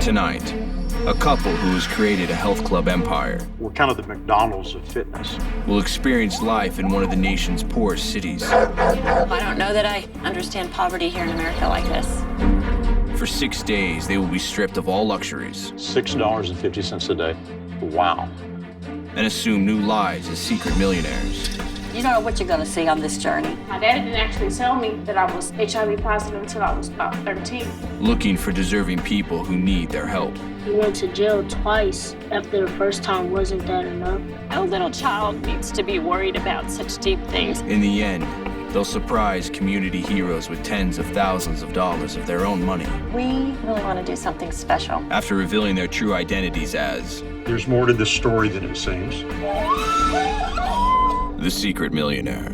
Tonight, a couple who has created a health club empire We're kind of the McDonald's of fitness. will experience life in one of the nation's poorest cities. I don't know that I understand poverty here in America like this. For 6 days, they will be stripped of all luxuries $6.50 a day. Wow. and assume new lives as secret millionaires. You don't know what you're going to see on this journey. My dad didn't actually tell me that I was HIV positive until I was about 13. Looking for deserving people who need their help. He went to jail twice. After the first time wasn't that enough. No little child needs to be worried about such deep things. In the end, they'll surprise community heroes with tens of thousands of dollars of their own money. We really want to do something special. After revealing their true identities as There's more to this story than it seems. the Secret Millionaire.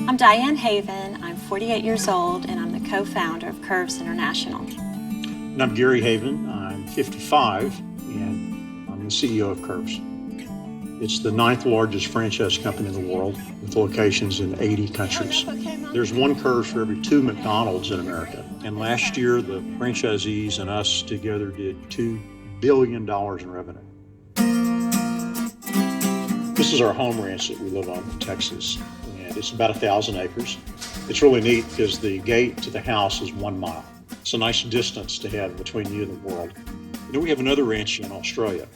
I'm Diane Haven. I'm 48 years old, and I'm the co-founder of Curves International. And I'm Gary Haven. I'm 55, and I'm the CEO of Curves. It's the 9th largest franchise company in the world, with locations in 80 countries. There's one Curves for every 2 McDonald's in America. And last year, the franchisees and us together did $2 billion in revenue. This is our home ranch that we live on in Texas, and it's about 1,000 acres. It's really neat because the gate to the house is 1 mile. It's a nice distance to have between you and the world. You know, we have another ranch in Australia.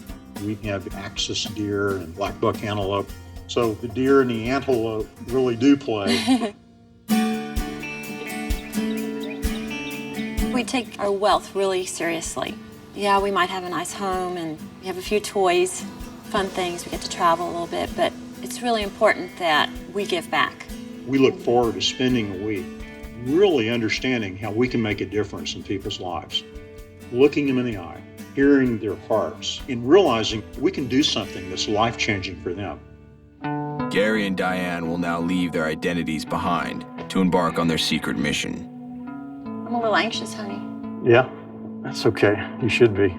We have axis deer and black buck antelope. So the deer and the antelope really do play. We take our wealth really seriously. Yeah, we might have a nice home and we have a few toys, fun things, we get to travel a little bit, but it's really important that we give back. We look forward to spending a week really understanding how we can make a difference in people's lives, looking them in the eye, hearing their hearts, and realizing we can do something that's life-changing for them. Gary and Diane will now leave their identities behind to embark on their secret mission. I'm a little anxious, honey. Yeah, that's okay. You should be.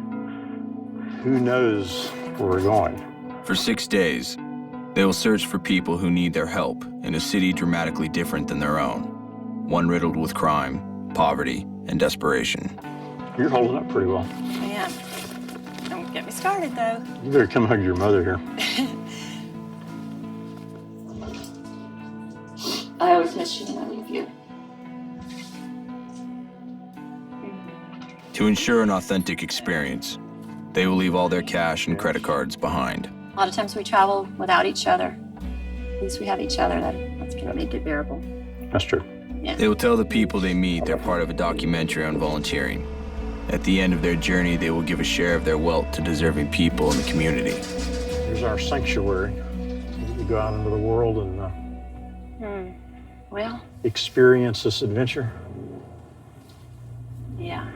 Who knows where we're going? For 6 days, they will search for people who need their help in a city dramatically different than their own, one riddled with crime, poverty, and desperation. You're holding up pretty well. Yeah. Don't get me started, though. You better come hug your mother here. I always miss you when I leave you. To ensure an authentic experience, they will leave all their cash and credit cards behind. A lot of times we travel without each other. At least we have each other. That's going to make it bearable. That's true. Yeah. They will tell the people they meet they're part of a documentary on volunteering. At the end of their journey, they will give a share of their wealth to deserving people in the community. Here's our sanctuary. We go out into the world and Well, experience this adventure. yeah.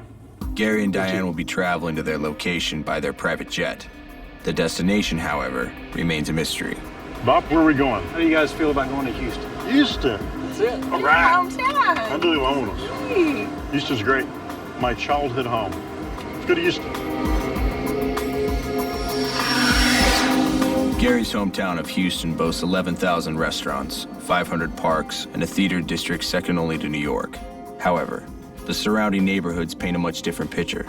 Gary and Diane will be traveling to their location by their private jet. The destination, however, remains a mystery. Bob, where are we going? How do you guys feel about going to Houston? Houston. That's it. All right. Hometown. Unbelievable. Houston's great. My childhood home. Let's go to Houston. Gary's hometown of Houston boasts 11,000 restaurants, 500 parks, and a theater district second only to New York. However, the surrounding neighborhoods paint a much different picture.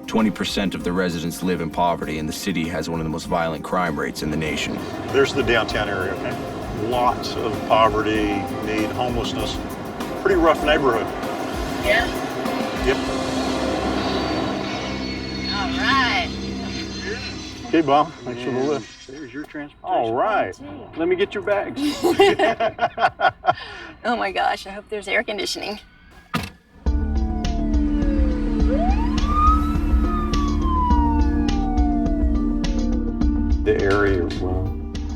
20% of the residents live in poverty, and the city has one of the most violent crime rates in the nation. There's the downtown area, okay? Lots of poverty, need, homelessness. Pretty rough neighborhood. Yeah. Yep. All right. Okay, Bob. Thanks for the lift. There's your transportation. All right. Let me get your bags. Oh my gosh, I hope there's air conditioning. The area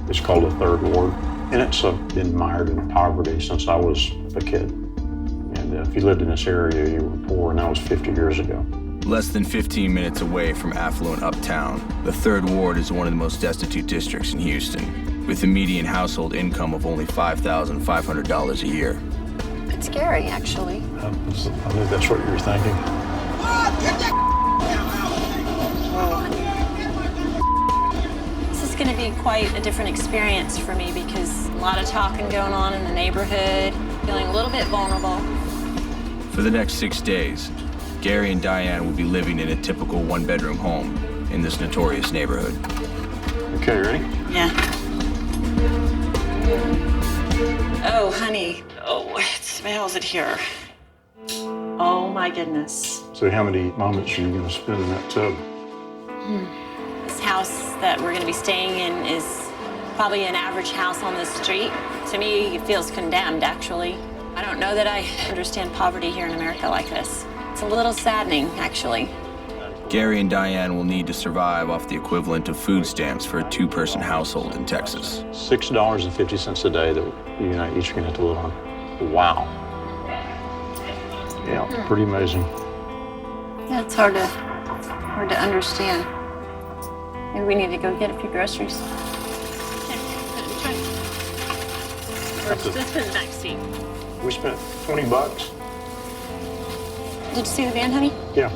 is called the Third Ward, and it's been mired in poverty since I was a kid. And if you lived in this area, you were poor, and that was 50 years ago. Less than 15 minutes away from affluent Uptown, the Third Ward is one of the most destitute districts in Houston, with a median household income of only $5,500 a year. It's scary, actually. I think that's what you were thinking. This is going to be quite a different experience for me because a lot of talking going on in the neighborhood, feeling a little bit vulnerable. For For the next 6 days, Gary and Diane will be living in a typical one-bedroom home in this notorious neighborhood. Okay, ready? Yeah. Oh, honey. Oh, it smells it here. Oh, my goodness. So how many moments are you going to spend in that tub? This house that we're going to be staying in is probably an average house on the street. To me, it feels condemned, actually. I don't know that I understand poverty here in America like this. It's a little saddening, actually. Gary and Diane will need to survive off the equivalent of food stamps for a two-person household in Texas. $6.50 a day that you and I each are going to have to live on. Wow. Yeah, pretty amazing. Yeah, it's hard to understand. Maybe we need to go get a few groceries. Or just in the back seat. We spent $20. Did you see the van, honey? Yeah.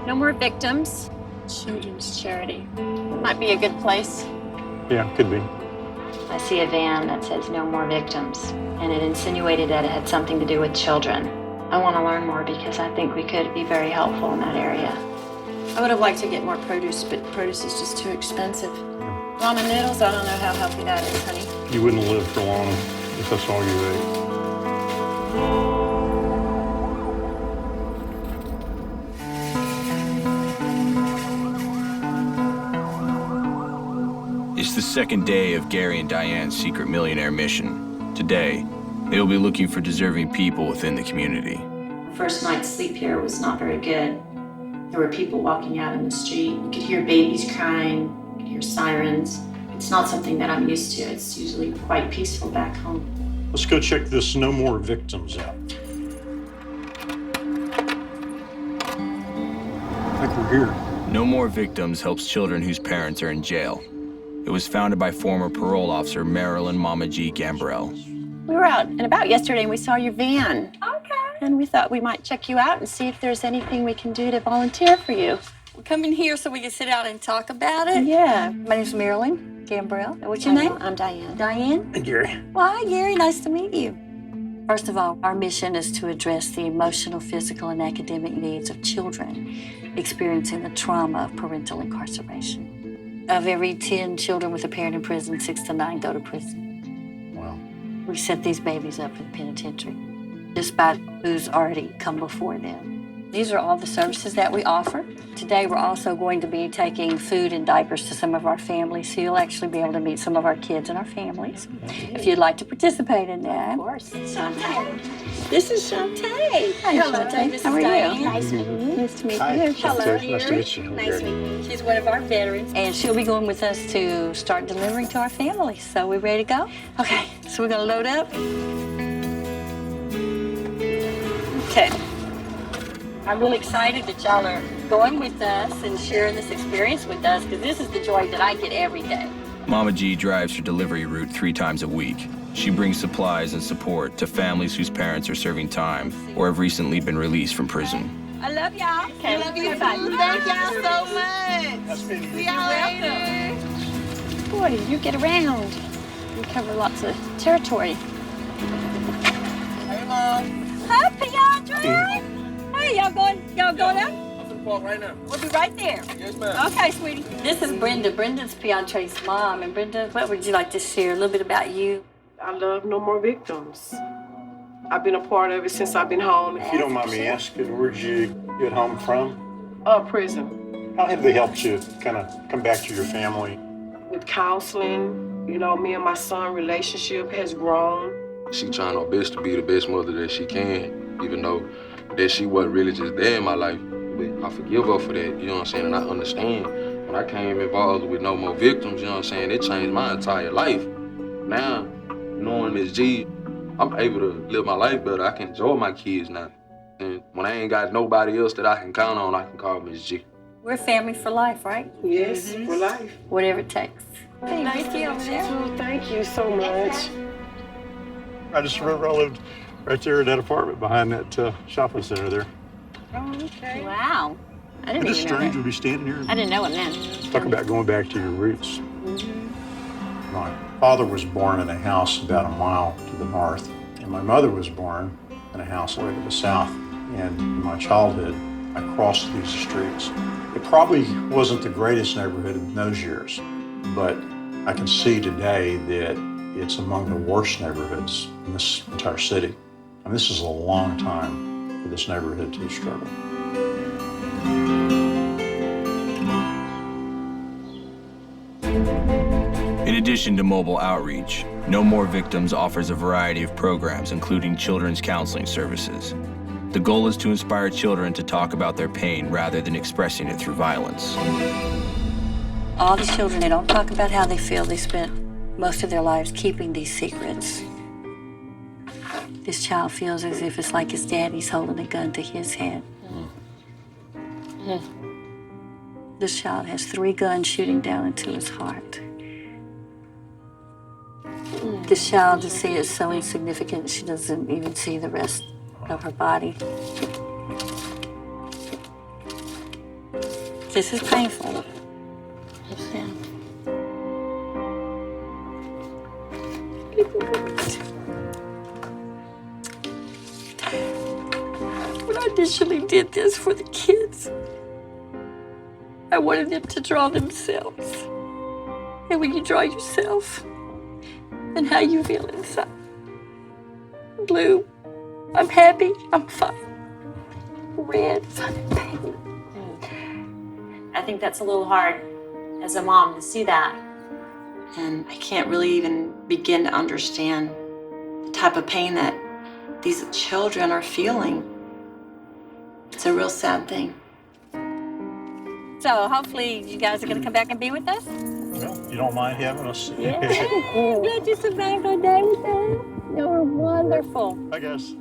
No More Victims. Children's Charity. Might be a good place. Yeah, could be. I see a van that says No More Victims, and it insinuated that it had something to do with children. I want to learn more because I think we could be very helpful in that area. I would have liked to get more produce, but produce is just too expensive. Ramen noodles, I don't know how healthy that is, honey. You wouldn't live for long if that's all you ate. It's the second day of Gary and Diane's Secret Millionaire mission. Today, they will be looking for deserving people within the community. First night's sleep here was not very good. There were people walking out in the street. You could hear babies crying, you could hear sirens. It's not something that I'm used to. It's usually quite peaceful back home. Let's go check this No More Victims out. I think we're here. No More Victims helps children whose parents are in jail. It was founded by former parole officer Marilyn Mama G. Gambrell. We were out and about yesterday and we saw your van. Okay. And we thought we might check you out and see if there's anything we can do to volunteer for you. We're coming here so we can sit down and talk about it. Yeah. My name's Marilyn Gambrell. What's your name? I'm Diane. Diane? Hey, Gary. Well, hi, Gary. Nice to meet you. First of all, our mission is to address the emotional, physical, and academic needs of children experiencing the trauma of parental incarceration. Of every 10 children with a parent in prison, 6 to 9 go to prison. Wow. We set these babies up in the penitentiary, despite who's already come before them. These are all the services that we offer. Today, we're also going to be taking food and diapers to some of our families, so you'll actually be able to meet some of our kids and our families, if you'd like to participate in that. Of course. Shantae. This is Shantae. Hi, Hello, Shantae. this How is are Diane. you? Nice to meet you. Nice to meet Hi. you. Hello, Nice to meet you. Nice to meet you. She's one of our veterans, and she'll be going with us to start delivering to our families. So we ready to go? Okay, so we're gonna load up. Okay. I'm really excited that y'all are going with us and sharing this experience with us, because this is the joy that I get every day. Mama G drives her delivery route 3 times a week. She brings supplies and support to families whose parents are serving time or have recently been released from prison. I love y'all. Okay. I love you. Bye. Thank y'all so much. See y'all later. Boy, you get around. You cover lots of territory. Hey, Mom. Hi, Piandre. Hey, y'all going out? I'm gonna walk right now. We'll be right there. Yes, ma'am. Okay, sweetie. This is Brenda. Brenda's Piantre's mom. And Brenda, what would you like to share a little bit about you? I love No More Victims. I've been a part of it since I've been home. If you don't mind me asking, where'd you get home from? Prison. How have they helped you kind of come back to your family? With counseling, you know, me and my son relationship has grown. She trying her best to be the best mother that she can, even though that she wasn't really just there in my life. But I forgive her for that, you know what I'm saying? And I understand. When I came involved with No More Victims, you know what I'm saying, it changed my entire life. Now, knowing Miss G, I'm able to live my life better. I can enjoy my kids now. And when I ain't got nobody else that I can count on, I can call Miss G. We're family for life, right? Yes, for life. Whatever it takes. Thank you. Thank you so much. I just remember I lived right there in that apartment behind that shopping center there. Oh, okay. Wow. I didn't It's even know strange that. to be standing here. I didn't know what it meant. Talk about going back to your roots. My father was born in a house about a mile to the north, and my mother was born in a house way to the south. And in my childhood, I crossed these streets. It probably wasn't the greatest neighborhood in those years, but I can see today that it's among the worst neighborhoods in this entire city. And this is a long time for this neighborhood to struggle. In addition to mobile outreach, No More Victims offers a variety of programs, including children's counseling services. The goal is to inspire children to talk about their pain rather than expressing it through violence. All these children, they don't talk about how they feel. They spent most of their lives keeping these secrets. This child feels as if it's like his daddy's holding a gun to his head. This child has 3 guns shooting down into his heart. This child, to see, is so insignificant, she doesn't even see the rest of her body. This is painful. When I initially did this for the kids, I wanted them to draw themselves. And when you draw yourself, and how you feel inside. Blue, I'm happy, I'm fine. Red, I'm in pain. I think that's a little hard as a mom to see that. And I can't really even begin to understand the type of pain that these children are feeling. It's a real sad thing. So hopefully you guys are going to come back and be with us? Well, you don't mind having us? Yeah. Yeah, just sit back all day with us. They were wonderful. I guess.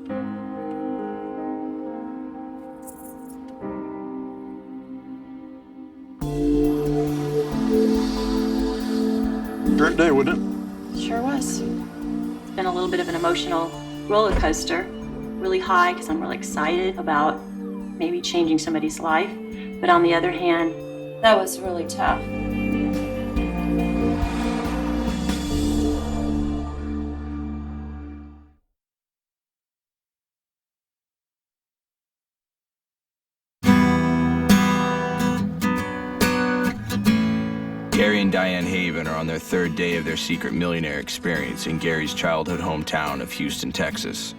Great day, wasn't it? Sure was. It's been a little bit of an emotional roller coaster. Really high because I'm really excited about maybe changing somebody's life. But on the other hand, that was really tough. Gary and Diane Haven are on their 3rd day of their Secret Millionaire experience in Gary's childhood hometown of Houston, Texas.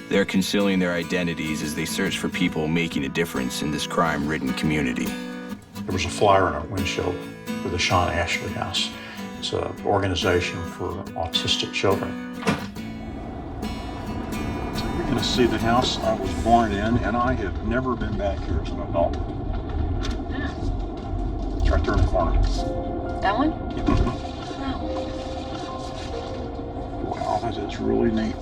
They're concealing their identities as they search for people making a difference in this crime-ridden community. There was a flyer in our windshield for the Sean Ashley House. It's an organization for autistic children. So you're going to see the house I was born in, and I have never been back here as an adult. It's right there in the corner. That one? Wow, that is really neat.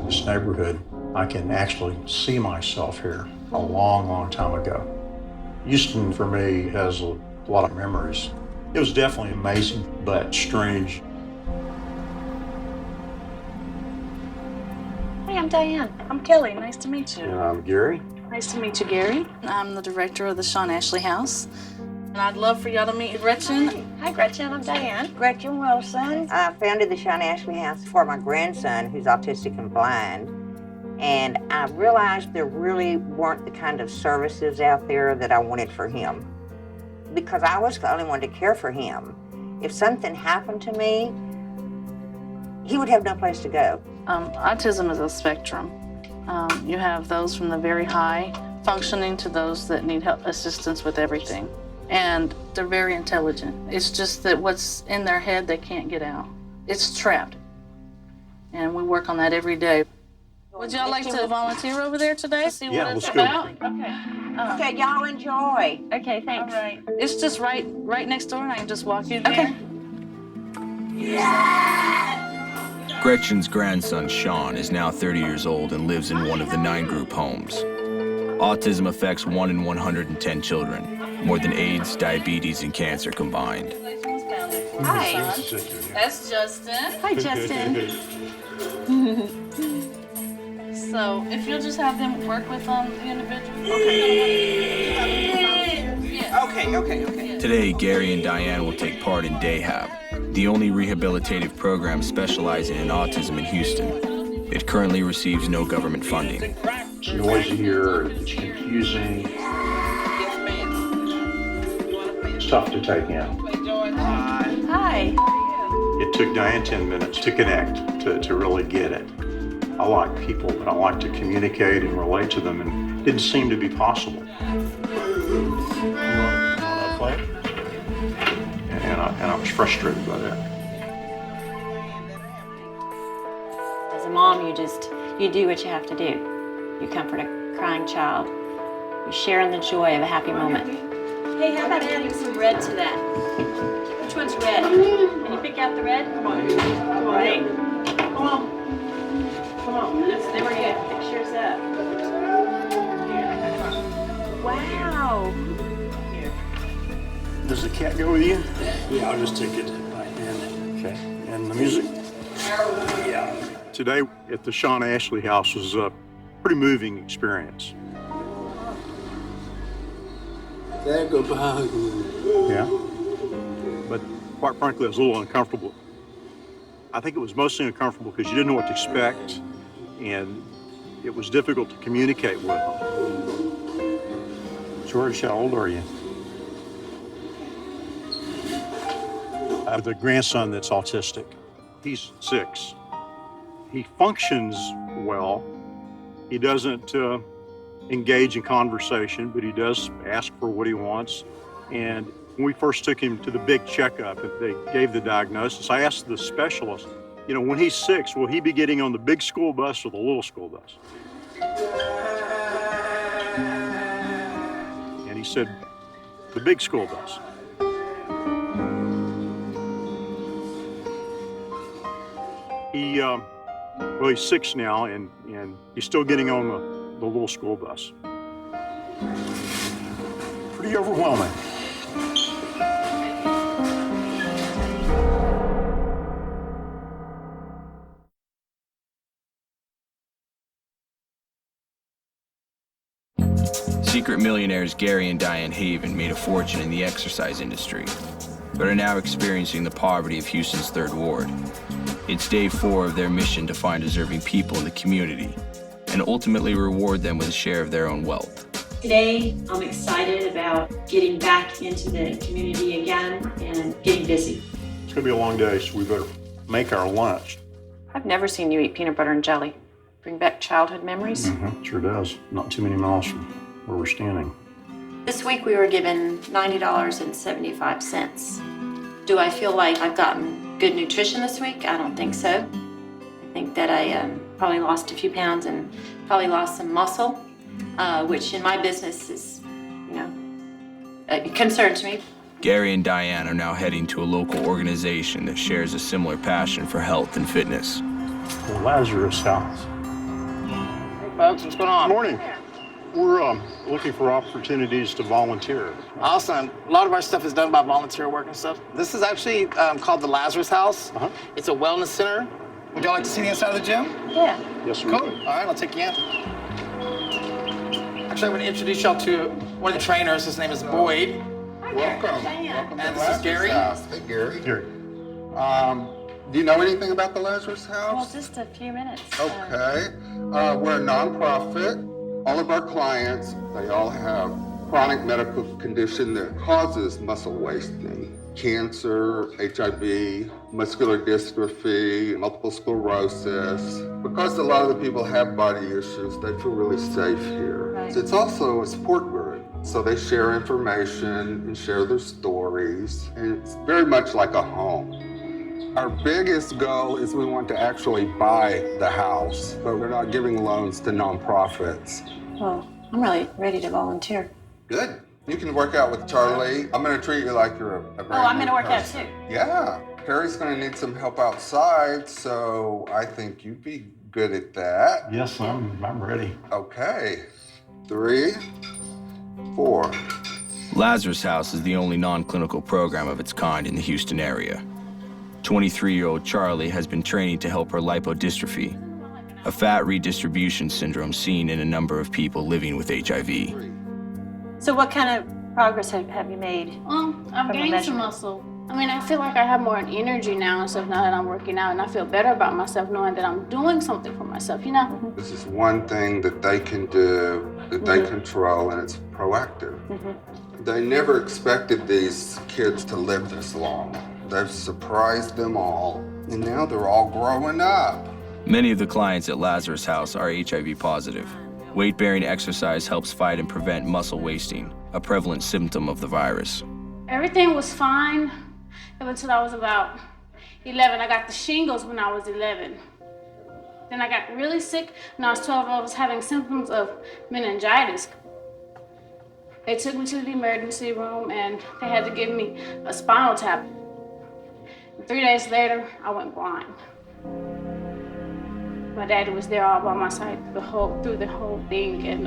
This neighborhood, I can actually see myself here a long, long time ago. Houston, for me, has a lot of memories. It was definitely amazing, but strange. Hey, I'm Diane. I'm Kelly. Nice to meet you. And I'm Gary. Nice to meet you, Gary. I'm the director of the Sean Ashley House. And I'd love for y'all to meet Gretchen. Hi, Gretchen. I'm Diane. Gretchen Wilson. I founded the Sean Ashley House for my grandson, who's autistic and blind. And I realized there really weren't the kind of services out there that I wanted for him. Because I was the only one to care for him. If something happened to me, he would have no place to go. Autism is a spectrum. You have those from the very high functioning to those that need help, assistance with everything. And they're very intelligent. It's just that what's in their head, they can't get out. It's trapped. And we work on that every day. Would y'all like to volunteer over there today to see what it's about? Okay. Okay, y'all enjoy. Okay, thanks. All right. It's just right next door, and I can just walk you there. Okay. Gretchen's grandson, Sean, is now 30 years old and lives in one of the 9 group homes. Autism affects 1 in 110 children, more than AIDS, diabetes, and cancer combined. Hi. That's Justin. Hi, Justin. So, if you'll just have them work with the individual. Okay. Today, Gary and Diane will take part in Day Hab, the only rehabilitative program specializing in autism in Houston. It It currently receives no government funding. It's noisy here, it's confusing. It's tough to take in. Hi. It took Diane 10 minutes to connect, to really get it. I like people, but I like to communicate and relate to them, and it didn't seem to be possible. And I was frustrated by that. As a mom, you do what you have to do. You comfort a crying child. You share in the joy of a happy moment. Hey, how about adding some red to that? Which one's red? Can you pick out the red? Come on. Come on. Hey. Come on. Come on. There we go. Pictures up. Wow. Does the cat go with you? Yeah, I'll just take it by hand. Okay. And the music? Yeah. Today at the Sean Ashley house was a pretty moving experience. There go behind you. Yeah. But quite frankly, I was a little uncomfortable. I think it was mostly uncomfortable because you didn't know what to expect, and it was difficult to communicate with them. George, how old are you? I have a grandson that's autistic. He's 6. He functions well. He doesn't engage in conversation, but he does ask for what he wants. And when we first took him to the big checkup and they gave the diagnosis, I asked the specialist, you know, when he's 6, will he be getting on the big school bus or the little school bus? And he said, the big school bus. Well, he's 6 now, and he's still getting on the little school bus. Pretty overwhelming. Secret millionaires Gary and Diane Haven made a fortune in the exercise industry, but are now experiencing the poverty of Houston's 3rd Ward. It's day 4 of their mission to find deserving people in the community and ultimately reward them with a share of their own wealth. Today, I'm excited about getting back into the community again and getting busy. It's gonna be a long day, so we better make our lunch. I've never seen you eat peanut butter and jelly. Bring back childhood memories? Mm-hmm. Sure does. Not too many miles from where we're standing. This week we were given $90.75. Do I feel like I've gotten good nutrition this week? I don't think so. I think that I probably lost a few pounds and probably lost some muscle, which in my business is, it concerns me. Gary and Diane are now heading to a local organization that shares a similar passion for health and fitness. The Lazarus House. Hey folks, what's going on? Good morning. We're looking for opportunities to volunteer. Awesome. A lot of our stuff is done by volunteer work and stuff. This is actually called the Lazarus House. It's a wellness center. Would y'all like to see the inside of the gym? Yeah. Yes, sir. Cool. All right, I'll take you in. Actually, I'm going to introduce y'all to one of the trainers. His name is Boyd. Welcome. And this is Gary. Hey, Gary. Gary. Do you know anything about the Lazarus House? Well, just a few minutes. Okay. We're a nonprofit. All of our clients, they all have chronic medical condition that causes muscle wasting. Cancer, HIV, muscular dystrophy, multiple sclerosis. Because a lot of the people have body issues, they feel really safe here. Right. So it's also a support group. So they share information and share their stories. And it's very much like a home. Our biggest goal is we want to actually buy the house, but we're not giving loans to nonprofits. Well, I'm really ready to volunteer. Good. You can work out with Charlie. I'm going to treat you like you're a brand I'm new going to work out person. too. Yeah. Harry's going to need some help outside, so I think you'd be good at that. Yes, I'm ready. Okay. 3, 4. Lazarus House is the only non-clinical program of its kind in the Houston area. 23-year-old Charlie has been training to help her lipodystrophy, a fat redistribution syndrome seen in a number of people living with HIV. So what kind of progress have you made? Well, I've gained some muscle, I mean, I feel like I have more energy now and stuff now that I'm working out, and I feel better about myself knowing that I'm doing something for myself, you know? This is one thing that they can do, that they control, and it's proactive. They never expected these kids to live this long. They've surprised them all, and now they're all growing up. Many of the clients at Lazarus House are HIV positive. Weight-bearing exercise helps fight and prevent muscle wasting, a prevalent symptom of the virus. Everything was fine up until I was about 11. I got the shingles when I was 11. Then I got really sick when I was 12. I was having symptoms of meningitis. They took me to the emergency room and they had to give me a spinal tap. 3 days later, I went blind. My daddy was there all by my side through the whole thing, and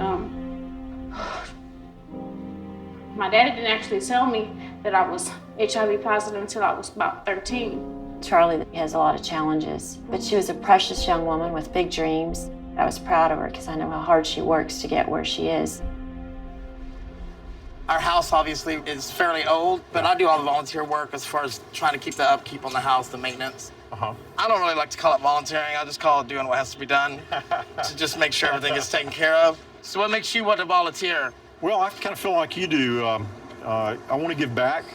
my daddy didn't actually tell me that I was HIV positive until I was about 13. Charlie has a lot of challenges, but she was a precious young woman with big dreams. I was proud of her because I know how hard she works to get where she is. Our house obviously is fairly old, but I do all the volunteer work as far as trying to keep the upkeep on the house, the maintenance. I don't really like to call it volunteering. I just call it doing what has to be done to just make sure everything is taken care of. So what makes you want to volunteer? Well, I kind of feel like you do. I want to give back,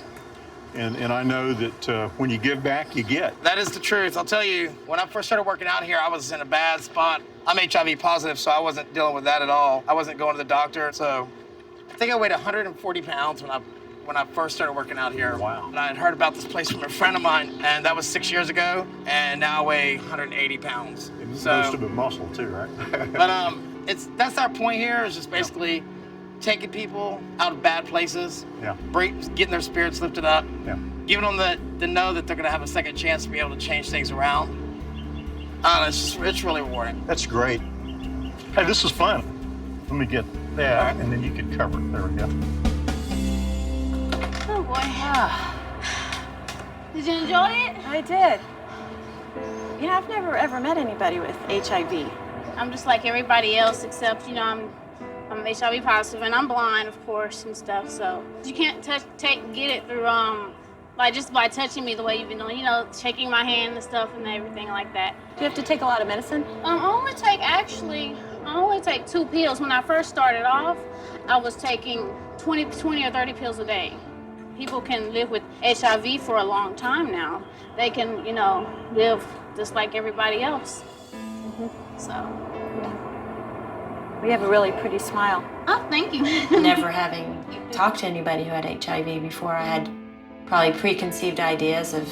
and I know that when you give back, you get. That is the truth. I'll tell you, when I first started working out here, I was in a bad spot. I'm HIV positive, so I wasn't dealing with that at all. I wasn't going to the doctor, so I think I weighed 140 pounds when I first started working out here. Wow. And I had heard about this place from a friend of mine, and that was 6 years ago, and now I weigh 180 pounds. Most of it muscle too, right? But that's our point here, is just basically taking people out of bad places, getting their spirits lifted up, giving them the know that they're gonna have a second chance to be able to change things around. I don't know, it's really rewarding. That's great. Hey, this is fun. Let me get that, and then you can cover it. There we go. Oh boy. Did you enjoy it? I did. You know, I've never ever met anybody with HIV. I'm just like everybody else, except, you know, I'm HIV positive and I'm blind, of course, and stuff. So you can't get it through just by touching me the way you've been doing, you know, shaking my hand and stuff and everything like that. Do you have to take a lot of medicine? I only take 2 pills. When I first started off, I was taking 20 or 30 pills a day. People can live with HIV for a long time now. They can, you know, live just like everybody else. So. We have a really pretty smile. Oh, thank you. Never having talked to anybody who had HIV before, I had probably preconceived ideas of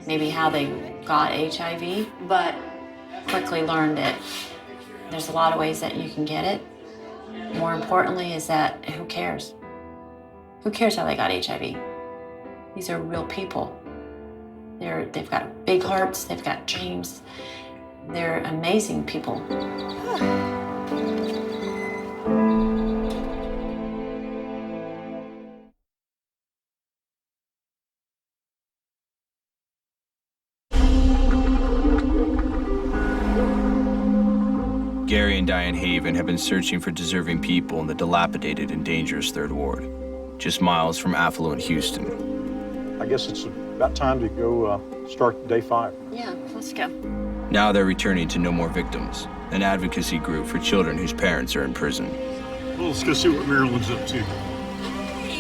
maybe how they got HIV, but quickly learned that there's a lot of ways that you can get it. More importantly is that who cares? Who cares how they got HIV? These are real people. They've got big hearts, they've got dreams. They're amazing people. Gary and Diane Haven have been searching for deserving people in the dilapidated and dangerous Third Ward, just miles from affluent Houston. I guess it's about time to go start day 5. Yeah, let's go. Now they're returning to No More Victims, an advocacy group for children whose parents are in prison. Well, let's go see what Marilyn's up to.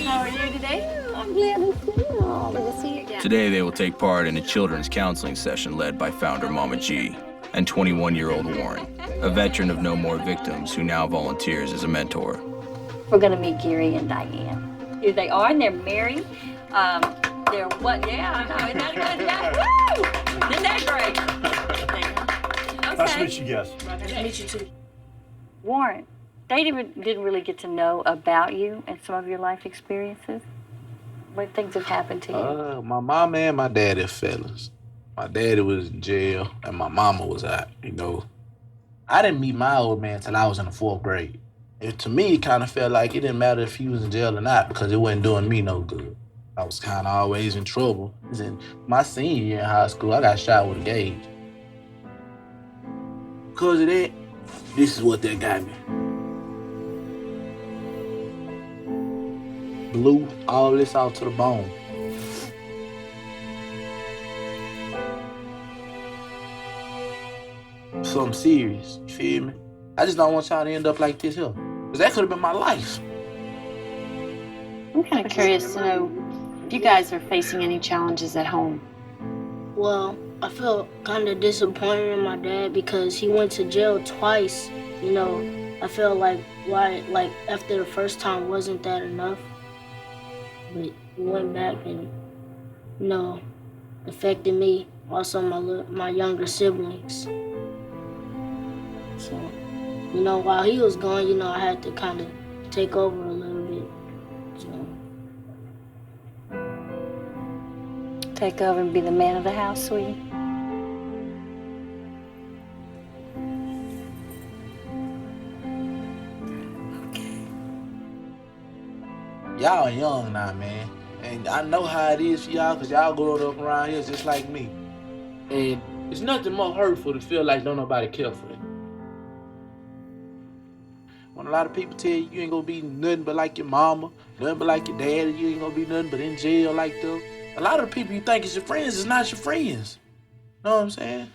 How are you today? I'm glad to see you. Good to see you again. Today they will take part in a children's counseling session led by founder Mama G and 21-year-old Warren, a veteran of No More Victims who now volunteers as a mentor. We're gonna meet Gary and Diane. Here they are, and they're married. They're what? Yeah, I know. Isn't that good? Yeah. Woo! Isn't that great? Okay. Nice to meet you guys. Nice to meet you too. Warren, they didn't really get to know about you and some of your life experiences. What things have happened to you? My mama and my daddy are felons. My daddy was in jail and my mama was out, you know. I didn't meet my old man till I was in the 4th grade. To me, it kind of felt like it didn't matter if he was in jail or not because it wasn't doing me no good. I was kind of always in trouble. In my senior year in high school, I got shot with a gauge. Because of that, this is what that got me. Blew all this out to the bone. something serious. You feel me? I just don't want y'all to end up like this here. Because that could have been my life. I'm kind of curious to know if you guys are facing any challenges at home. Well, I feel kind of disappointed in my dad because he went to jail twice. You know, I feel like after the first time wasn't that enough. But he went back and, you know, affected me, also my younger siblings. So, you know, while he was gone, you know, I had to kind of take over a little bit. So. Take over and be the man of the house, sweetie. Y'all young now, man. And I know how it is for y'all because y'all growing up around here just like me. And it's nothing more hurtful to feel like don't nobody care for you. When a lot of people tell you you ain't gonna be nothing but like your mama, nothing but like your daddy, you ain't gonna be nothing but in jail like them. A lot of the people you think is your friends is not your friends. Know what I'm saying?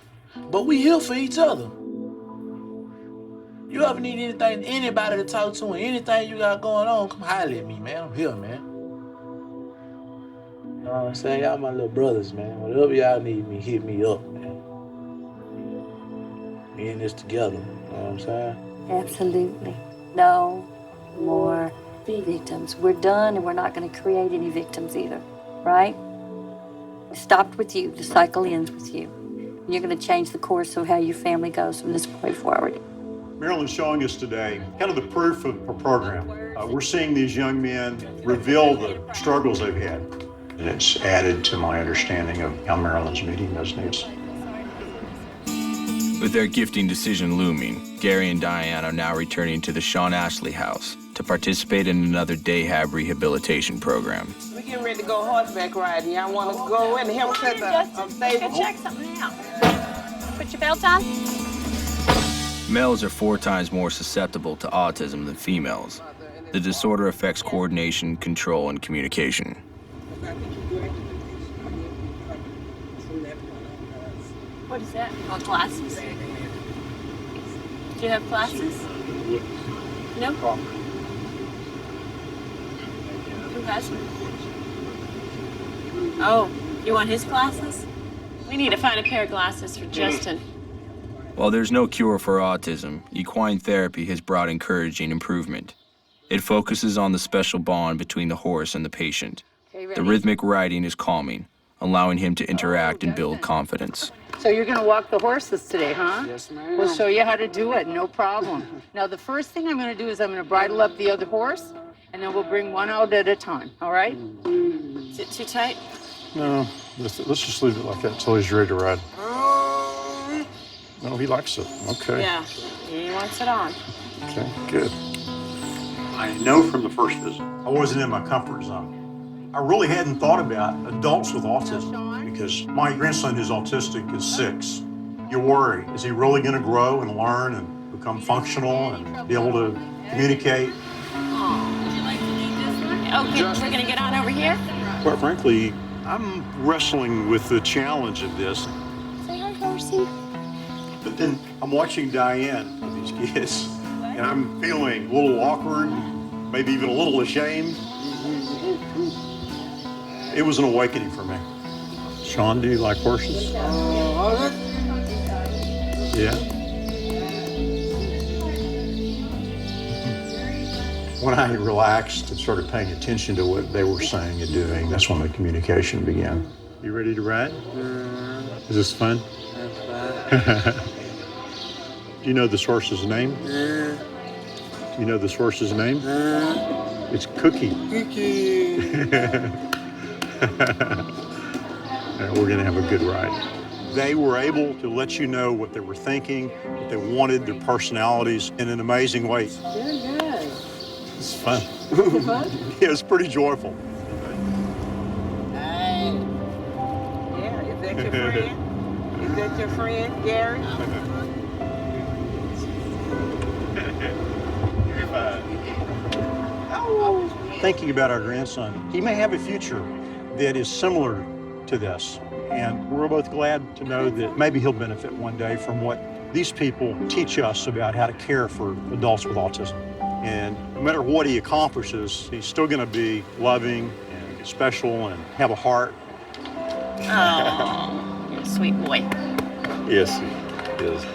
But we here for each other. You ever need anything, anybody to talk to, and anything you got going on, come holler at me, man. I'm here, man. Know what I'm saying? Y'all my little brothers, man. Whatever y'all need me, hit me up, man. Me in this together, know what I'm saying? Absolutely. No more victims. We're done, and we're not going to create any victims either, right? It stopped with you. The cycle ends with you. You're going to change the course of how your family goes from this point forward. Marilyn's showing us today kind of the proof of her program. We're seeing these young men reveal the struggles they've had. And it's added to my understanding of how Marilyn's meeting those needs. With their gifting decision looming, Gary and Diane are now returning to the Sean Ashley house to participate in another Dayhab rehabilitation program. We're getting ready to go horseback riding. Y'all want us to go in and help us at the stable? Check something out. Put your belt on. Males are 4 times more susceptible to autism than females. The disorder affects coordination, control, and communication. What is that? Oh, glasses. Do you have glasses? No? Who has them? Oh, you want his glasses? We need to find a pair of glasses for Justin. While there's no cure for autism, equine therapy has brought encouraging improvement. It focuses on the special bond between the horse and the patient. The rhythmic riding is calming, allowing him to interact and build confidence. So you're going to walk the horses today, huh? Yes, ma'am. We'll show you how to do it, no problem. Now, the first thing I'm going to do is I'm going to bridle up the other horse, and then we'll bring one out at a time, all right? Is it too tight? No, let's just leave it like that until he's ready to ride. No, he likes it. Okay. Yeah, he wants it on. Okay, good. I know from the first visit, I wasn't in my comfort zone. I really hadn't thought about adults with autism because my grandson who's autistic is 6. You worry, is he really going to grow and learn and become functional and be able to communicate? Would you like to lead this one? Okay, we're going to get on over here. Quite frankly, I'm wrestling with the challenge of this. Say hi, horsey. But then I'm watching Diane with these kids, and I'm feeling a little awkward, maybe even a little ashamed. It was an awakening for me. Sean, do you like horses? Yeah. When I relaxed and started paying attention to what they were saying and doing, that's when the communication began. You ready to ride? Is this fun? Do you know this horse's name? Do you know this horse's name? It's Cookie. Cookie. We're gonna have a good ride. They were able to let you know what they were thinking, what they wanted, their personalities in an amazing way. Very good. It's fun. Is it fun? Yeah, it's pretty joyful. Hey. Yeah, is that your friend? Is that your friend, Gary? Thinking about our grandson, he may have a future that is similar to this. And we're both glad to know that maybe he'll benefit one day from what These people teach us about how to care for adults with autism. And no matter what he accomplishes, he's still going to be loving and special and have a heart. Oh, you're a sweet boy. Yes, he is.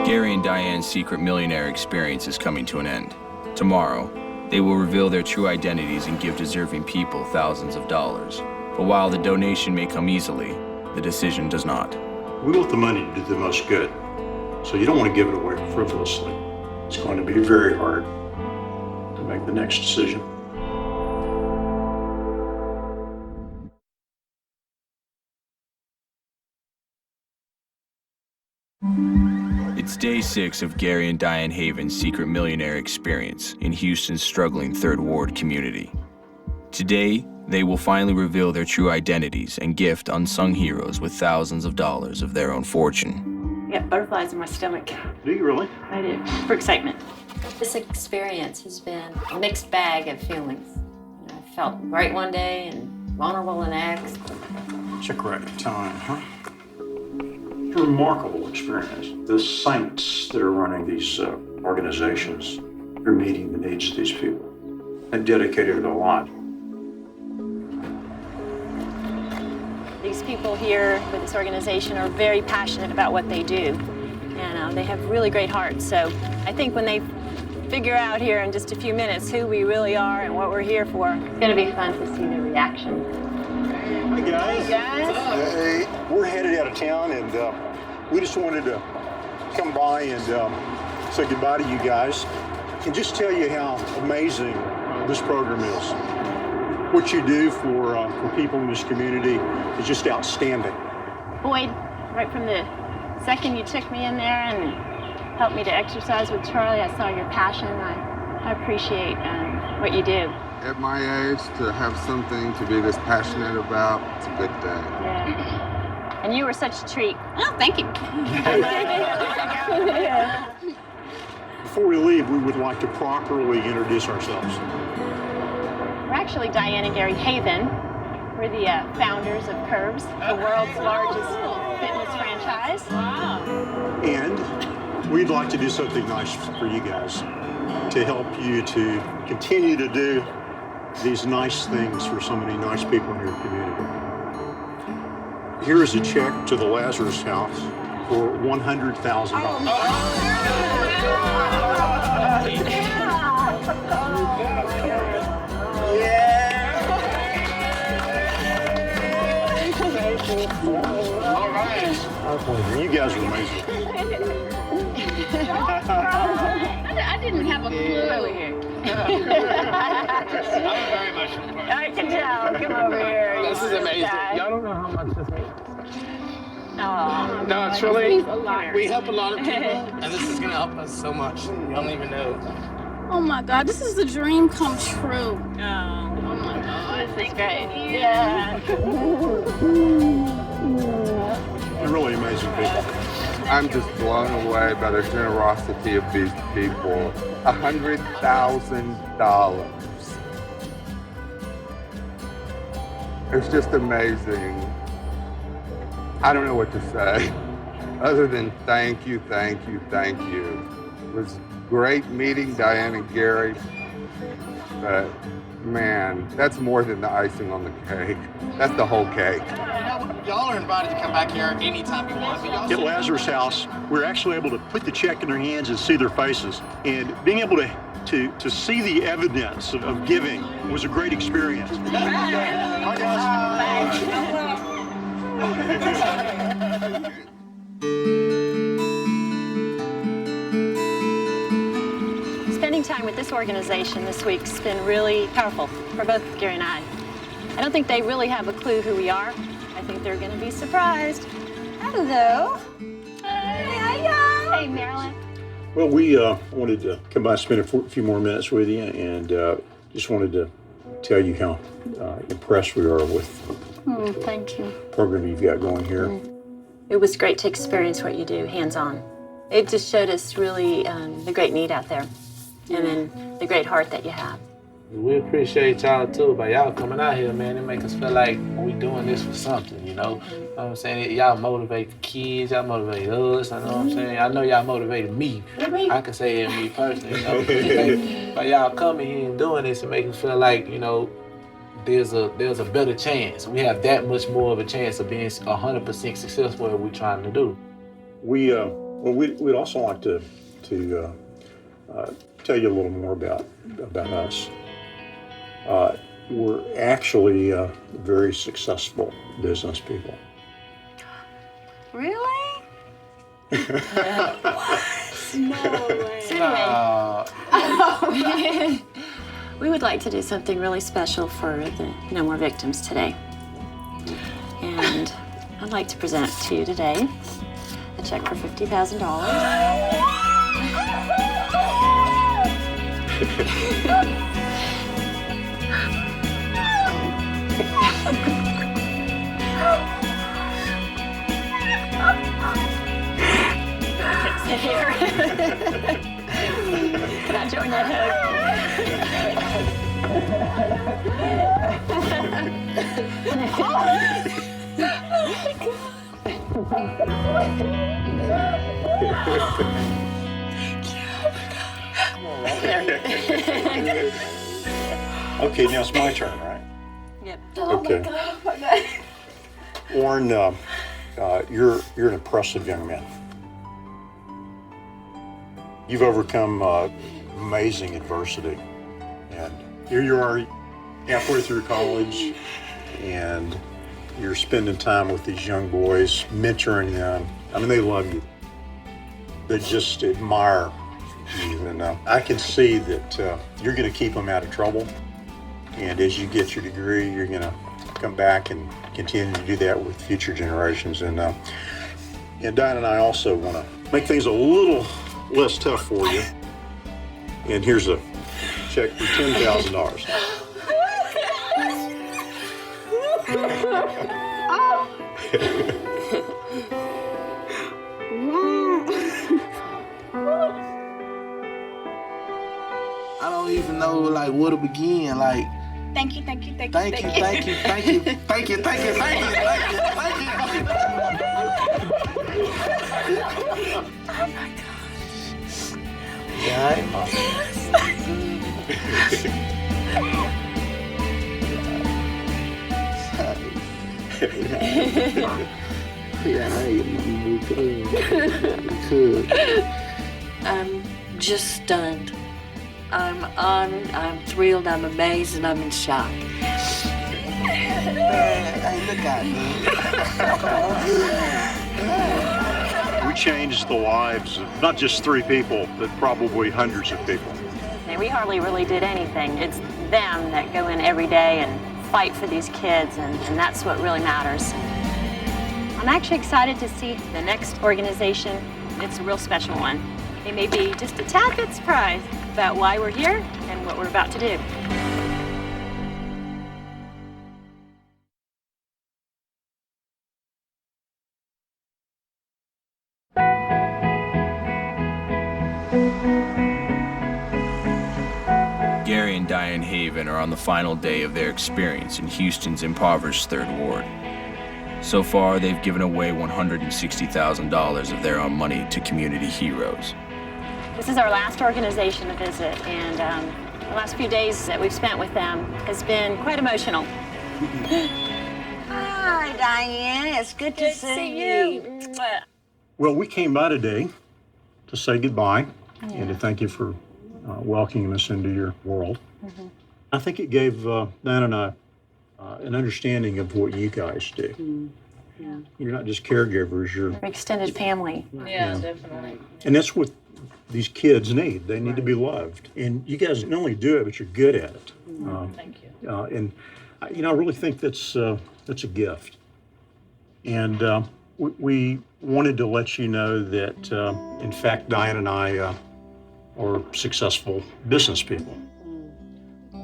Gary and Diane's Secret Millionaire experience is coming to an end. Tomorrow, they will reveal their true identities and give deserving people thousands of dollars. But while the donation may come easily, the decision does not. We want the money to do the most good, so you don't want to give it away frivolously. It's going to be very hard to make the next decision. It's day 6 of Gary and Diane Haven's Secret Millionaire experience in Houston's struggling Third Ward community. Today, they will finally reveal their true identities and gift unsung heroes with thousands of dollars of their own fortune. I got butterflies in my stomach. Do you really? I do, for excitement. This experience has been a mixed bag of feelings. I felt great one day and vulnerable the next. It's a great time, huh? It's a remarkable experience. The saints that are running these organizations are meeting the needs of these people and dedicated their lives. These people here with this organization are very passionate about what they do, and they have really great hearts. So I think when they figure out here in just a few minutes who we really are and what we're here for, it's going to be fun to see their reaction. Hi, guys. Hey, guys. Hey, we're headed out of town, and we just wanted to come by and say goodbye to you guys and just tell you how amazing this program is. What you do for people in this community is just outstanding. Boyd, right from the second you took me in there and helped me to exercise with Charlie, I saw your passion. I appreciate what you do. At my age, to have something to be this passionate about, it's a good day. Yeah. And you were such a treat. Oh, thank you. Before we leave, we would like to properly introduce ourselves. We're actually Diane and Gary Haven. We're the founders of Curves, the world's largest fitness franchise. Wow. And we'd like to do something nice for you guys to help you to continue to do these nice things for so many nice people in your community. Here is a check to the Lazarus House for $100,000. All right. You guys are amazing. I didn't have a clue. Over here. I'm very much impressed. I can tell. Come over here. This is amazing. Guy. Y'all don't know how much this means. Oh, No, it's really, we help a lot of people, and this is going to help us so much. You don't even know. Oh my God, this is the dream come true. Oh my God, this is great. Yeah. You're really amazing people. I'm just blown away by the generosity of these people. $100,000. It's just amazing. I don't know what to say, other than thank you, thank you, thank you. It was great meeting Diane and Gary, but man, that's more than the icing on the cake. That's the whole cake. Y'all are invited to come back here anytime you want. At Lazarus House, we're actually able to put the check in their hands and see their faces. And being able to see the evidence of giving was a great experience. Hi, guys. Spending time with this organization this week's been really powerful for both Gary and I. I don't think they really have a clue who we are. I think they're going to be surprised. Hello. Hey, Marilyn. Well, we wanted to come by and spend a few more minutes with you, and just wanted to tell you how impressed we are with Thank you. the program you've got going here. It was great to experience what you do hands-on. It just showed us really the great need out there and then the great heart that you have. We appreciate y'all too, but y'all coming out here, man. It make us feel like we doing this for something, you know? You know what I'm saying? Y'all motivate the kids, y'all motivate us, you know what I'm saying? I know y'all motivated me. I can say it me personally, you know? But y'all coming here and doing this and make us feel like, you know, there's a better chance. We have that much more of a chance of being 100% successful at what we're trying to do. We'd also like to tell you a little more about us. We're actually very successful business people. Really? What? No way. We would like to do something really special for the No More Victims today. And I'd like to present to you today a check for $50,000. Sit here. Can I join that hug? Okay, now it's my turn, right? Yep. Okay. Oh my God. Warren, you're an impressive young man. You've overcome amazing adversity, and here you are halfway through college, and you're spending time with these young boys, mentoring them. I mean, they love you. They just admire you, and I can see that you're going to keep them out of trouble, and as you get your degree, you're going to come back and continue to do that with future generations. And Diane and I also want to make things a little less tough for you. And here's a check for $10,000. I don't even know like where to begin. Like, Thank you. thank you. Oh my God. Yeah, I'm just stunned. I'm honored, I'm thrilled, I'm amazed, and I'm in shock. Hey, look at me. We changed the lives of not just 3 people, but probably hundreds of people. We hardly really did anything. It's them that go in every day and fight for these kids, and that's what really matters. I'm actually excited to see the next organization. It's a real special one. They may be just a tad bit surprised about why we're here and what we're about to do. Gary and Diane Haven are on the final day of their experience in Houston's impoverished 3rd Ward. So far, they've given away $160,000 of their own money to community heroes. This is our last organization to visit, and the last few days that we've spent with them has been quite emotional. Hi, Diane. It's good to see you. Well, we came by today to say goodbye and to thank you for welcoming us into your world. Mm-hmm. I think it gave Diane and I an understanding of what you guys do. Yeah. You're not just caregivers, you're Extended family. Yeah, definitely. and that's what these kids need. They need to be loved. And you guys not only do it, but you're good at it. Thank you. And I really think that's a gift. And we wanted to let you know that, in fact, Diane and I are successful business people.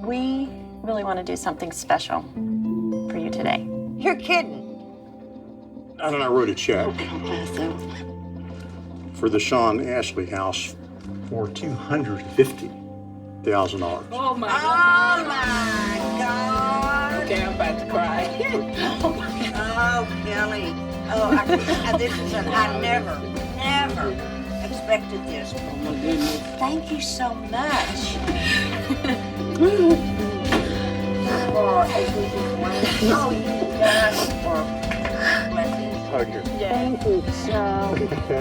We really want to do something special for you today. You're kidding. Diane and I wrote a check for the Sean Ashley House for $250,000. $1,000. Oh my Oh my God. Okay, I'm about to cry. Oh, Kelly. Oh, this is I never expected this. Oh my goodness. Thank you so much. Oh, you guys for blessings. Okay. Thank you so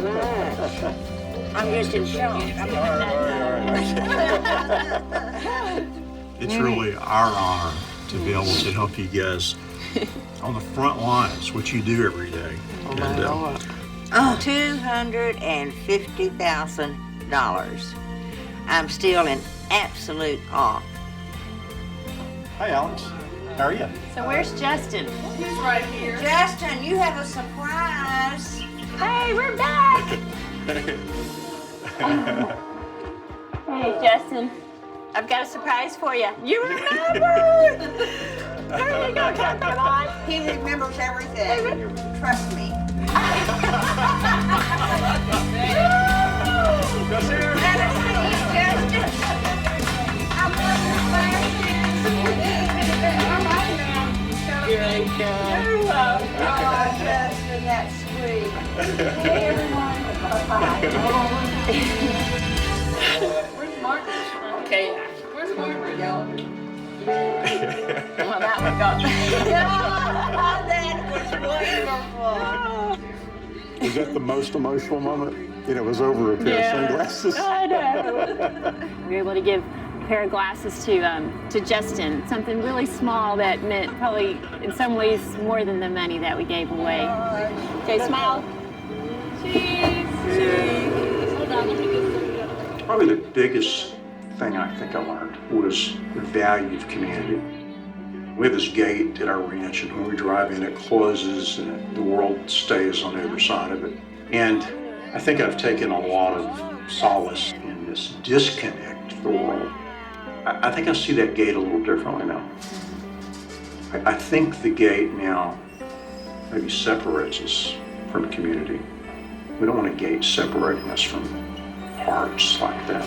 much. I'm just in shock. It's really our honor to be able to help you guys on the front lines, which you do every day. $250,000. I'm still in absolute awe. Hi, Alex. How are you? So where's Justin? He's right here. Justin, you have a surprise. Hey, we're back! Hey, Justin. I've got a surprise for you. You remember? There you go, count that on. He remembers everything. Trust me. Here you go. Oh, Justin, that's sweet. Hey, everyone. Bye-bye. Where's Margaret? Okay, where's Margaret, y'all? Well, that one got That was wonderful. Was that the most emotional moment? You know, it was over a pair of sunglasses. I know. We were able to give a pair of glasses to Justin, something really small that meant probably in some ways more than the money that we gave away. Okay, smile. Cheese. Hold on, let me get some. Probably the biggest thing I think I learned was the value of community. We have this gate at our ranch, and when we drive in, it closes, and the world stays on the other side of it. And I think I've taken a lot of solace in this disconnect to the world. I think I see that gate a little differently now. I think the gate now maybe separates us from community. We don't want a gate separating us from hearts like that.